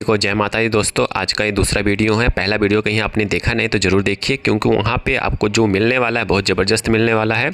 को जय माता दी दोस्तों। आज का ये दूसरा वीडियो है। पहला वीडियो कहीं आपने देखा नहीं तो ज़रूर देखिए, क्योंकि वहाँ पे आपको जो मिलने वाला है बहुत ज़बरदस्त मिलने वाला है।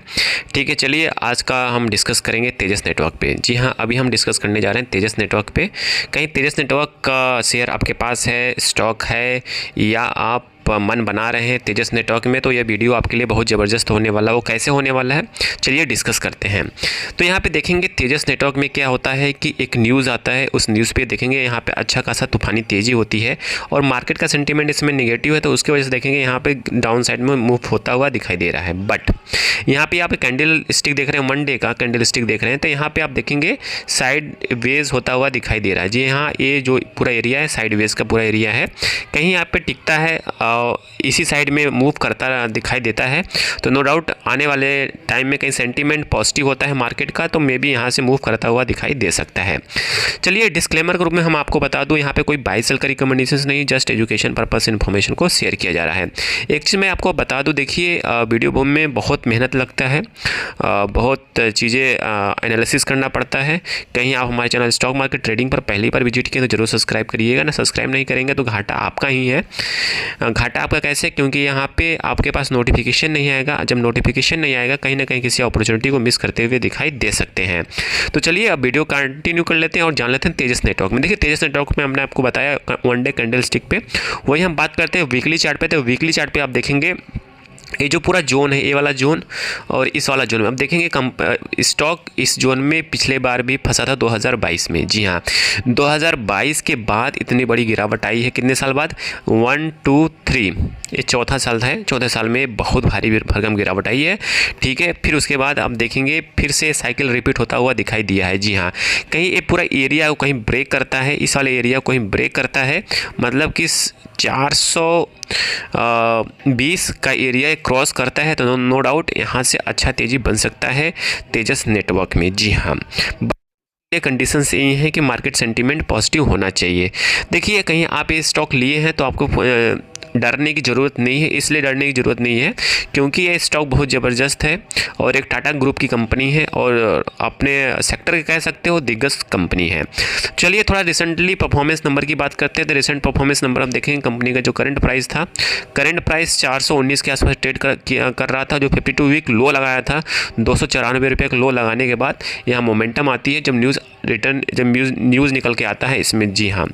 ठीक है, चलिए आज का हम डिस्कस करेंगे तेजस नेटवर्क पे। जी हाँ, अभी हम डिस्कस करने जा रहे हैं तेजस नेटवर्क पे। कहीं तेजस नेटवर्क का शेयर आपके पास है, स्टॉक है, या आप मन बना रहे हैं तेजस नेटवर्क में, तो यह वीडियो आपके लिए बहुत ज़बरदस्त होने वाला है। वो कैसे होने वाला है चलिए डिस्कस करते हैं। तो यहाँ पे देखेंगे तेजस नेटवर्क में क्या होता है कि एक न्यूज़ आता है, उस न्यूज़ पे देखेंगे यहाँ पे अच्छा खासा तूफानी तेज़ी होती है और मार्केट का सेंटीमेंट इसमें नेगेटिव है, तो उसकी वजह से देखेंगे यहाँ पे डाउन साइड में मूव होता हुआ दिखाई दे रहा है। बट यहाँ पे आप कैंडल स्टिक देख रहे हैं, वन डे का कैंडल स्टिक देख रहे हैं, तो यहाँ पे आप देखेंगे साइड वेज होता हुआ दिखाई दे रहा है। जी हाँ, ये जो पूरा एरिया है साइड वेज का पूरा एरिया है, कहीं यहाँ पे टिकता है इसी साइड में मूव करता दिखाई देता है। तो नो डाउट आने वाले टाइम में कहीं सेंटीमेंट पॉजिटिव होता है मार्केट का, तो मे बी यहाँ से मूव करता हुआ दिखाई दे सकता है। चलिए डिस्क्लेमर के रूप में हम आपको बता दूं, यहाँ पे कोई बाय सेल का रिकमेंडेशंस नहीं, जस्ट एजुकेशन पर्पस इन्फॉर्मेशन को शेयर किया जा रहा है। एक चीज़ मैं आपको बता दूं, देखिए वीडियो बूम में बहुत मेहनत लगता है, बहुत चीज़ें एनालिसिस करना पड़ता है। कहीं आप हमारे चैनल स्टॉक मार्केट ट्रेडिंग पर पहली बार विजिट किए तो जरूर सब्सक्राइब करिएगा ना। सब्सक्राइब नहीं करेंगे तो घाटा आपका ही है। घाटा आपका कैसे? क्योंकि यहाँ पे आपके पास नोटिफिकेशन नहीं आएगा। जब नोटिफिकेशन नहीं आएगा कहीं ना कहीं किसी अपॉर्चुनिटी को मिस करते हुए दिखाई दे सकते हैं। तो चलिए अब वीडियो कंटिन्यू कर लेते हैं और जान लेते हैं तेजस नेटवर्क में। देखिए तेजस नेटवर्क में हमने आपको बताया वन डे कैंडल स्टिक पे, वही हम बात करते हैं वीकली चार्ट पे। तो वीकली चार्ट पे आप देखेंगे ये जो पूरा जोन है, ये वाला जोन और इस वाला जोन में आप देखेंगे स्टॉक इस जोन में पिछले बार भी फंसा था 2022 में। जी हाँ, 2022 के बाद इतनी बड़ी गिरावट आई है। कितने साल बाद? 1 2 3, ये चौथा साल है। चौथे साल में बहुत भारी भरकम गिरावट आई है। ठीक है, फिर उसके बाद आप देखेंगे फिर से साइकिल रिपीट होता हुआ दिखाई दिया है। जी हाँ, कहीं ये पूरा एरिया को कहीं ब्रेक करता है, इस वाले एरिया को कहीं ब्रेक करता है, मतलब कि 420 का एरिया क्रॉस करता है, तो नो डाउट यहाँ से अच्छा तेज़ी बन सकता है तेजस नेटवर्क में। जी हाँ, ये कंडीशंस ये हैं कि मार्केट सेंटीमेंट पॉजिटिव होना चाहिए। देखिए कहीं आप ये स्टॉक लिए हैं तो आपको डरने की ज़रूरत नहीं है। इसलिए डरने की ज़रूरत नहीं है क्योंकि ये स्टॉक बहुत ज़बरदस्त है और एक टाटा ग्रुप की कंपनी है और अपने सेक्टर के कह सकते हो दिग्गज कंपनी है। चलिए थोड़ा रिसेंटली परफॉर्मेंस नंबर की बात करते हैं। तो रिसेंट परफॉर्मेंस नंबर हम देखेंगे कंपनी का जो करंट प्राइस था, करंट प्राइस 419 के आसपास ट्रेड कर रहा था। जो 52 वीक लो लगाया था 294 रुपये का लो लगाने के बाद यहाँ मोमेंटम आती है जब न्यूज़ निकल के आता है इसमें। जी हाँ,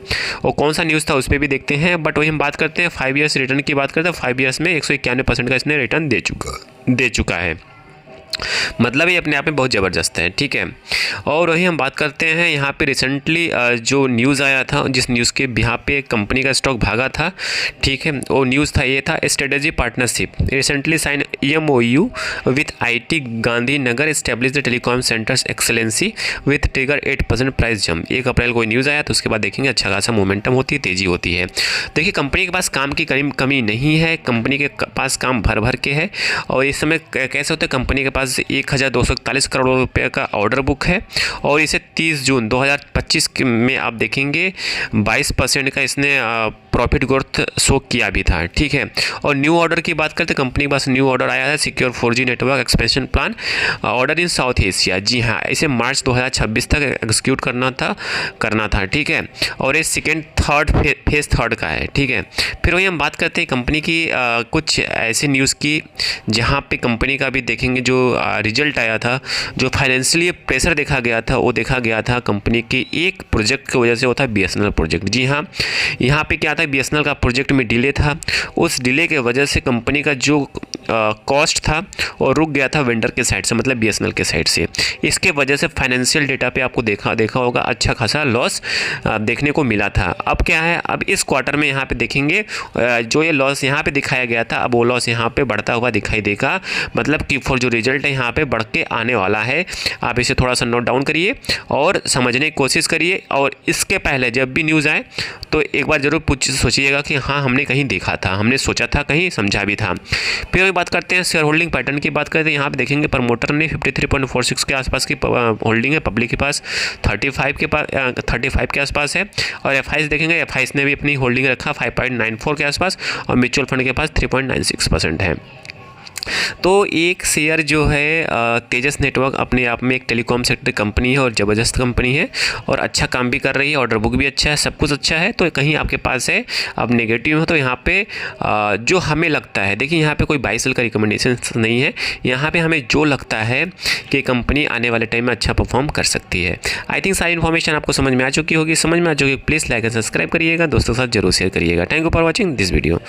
और कौन सा न्यूज़ था उस पर भी देखते हैं। बट वही हम बात करते हैं 5 ईयर्स रिटर्न की बात करते हैं। 5 ईयर्स में 191% का इसने रिटर्न दे चुका है, मतलब ये अपने आप में बहुत ज़बरदस्त है। ठीक है, और वही हम बात करते हैं यहाँ पे रिसेंटली जो न्यूज़ आया था, जिस न्यूज़ के यहाँ पे कंपनी का स्टॉक भागा था। ठीक है, वो न्यूज़ था, ये था strategy partnership recently sign EMOU with IT Gandhinagar establish the telecom centres excellency with trigger 8% price jump. 1 अप्रैल को न्यूज़ आया, तो उसके बाद देखेंगे अच्छा खासा मोमेंटम होती है, तेज़ी होती है। देखिए कंपनी के पास काम की कमी नहीं है, कंपनी के पास काम भर के है। और इस समय कैसे होता है, कंपनी के पास 1241 करोड़ रुपए का ऑर्डर बुक है और इसे 30 जून 2025 में आप देखेंगे 22% का इसने प्रॉफिट ग्रोथ शो किया भी था। ठीक है, और न्यू ऑर्डर की बात करते हैं, कंपनी के पास न्यू ऑर्डर आया है secure 4G network expansion plan order in South Asia. जी हाँ, इसे मार्च 2026 तक एग्जीक्यूट करना था। ठीक है, और ये फेज थर्ड का है। ठीक है, फिर वही हम बात करते हैं कंपनी की कुछ ऐसे न्यूज़ की जहाँ पे कंपनी का भी देखेंगे जो रिजल्ट आया था, जो फाइनेंशियली प्रेशर देखा गया था, वो देखा गया था कंपनी के एक प्रोजेक्ट की वजह से, होता है BSNL प्रोजेक्ट। जी हाँ, यहाँ पे क्या था, BSNL का प्रोजेक्ट में डिले था। उस डिले के वजह से कंपनी का जो कॉस्ट था और रुक गया था वेंडर के साइड से, मतलब BSNL के साइड से। इसके वजह से फाइनेंशियल डेटा पे आपको देखा होगा अच्छा खासा लॉस देखने को मिला था। अब क्या है, अब इस क्वार्टर में यहाँ पे देखेंगे जो ये लॉस यहाँ पे दिखाया गया था, अब वो लॉस यहाँ पे बढ़ता हुआ दिखाई देगा, मतलब Q4 जो रिजल्ट है यहाँ पे बढ़ के आने वाला है। आप इसे थोड़ा सा नोट डाउन करिए और समझने की कोशिश करिए, और इसके पहले जब भी न्यूज़ आए तो एक बार जरूर सोचिएगा कि हाँ हमने कहीं देखा था, हमने सोचा था, कहीं समझा भी था। फिर बात करते हैं शेयर होल्डिंग पैटर्न की बात करते हैं। यहाँ पे देखेंगे प्रमोटर ने 53.46 के आसपास की होल्डिंग है, पब्लिक के पास 35 के आसपास है, और FIs देखेंगे, FIs ने भी अपनी होल्डिंग रखा 5.94 के आसपास, और म्यूचुअल फंड के पास 3.96% है। तो एक शेयर जो है तेजस नेटवर्क अपने आप में एक टेलीकॉम सेक्टर कंपनी है और ज़बरदस्त कंपनी है और अच्छा काम भी कर रही है, ऑर्डर बुक भी अच्छा है, सब कुछ अच्छा है। तो कहीं आपके पास है अब नेगेटिव है तो यहाँ पे जो हमें लगता है, देखिए यहाँ पे कोई बाई सेल का रिकमेंडेशन नहीं है, यहाँ पे हमें जो लगता है कि कंपनी आने वाले टाइम में अच्छा परफॉर्म कर सकती है। आई थिंक सारी इन्फॉर्मेशन आपको समझ में आ चुकी होगी। समझ में आ चुकी, प्लीज़ लाइक एंड सब्सक्राइब करिएगा, दोस्तों के साथ जरूर शेयर करिएगा। Thank you for watching this video.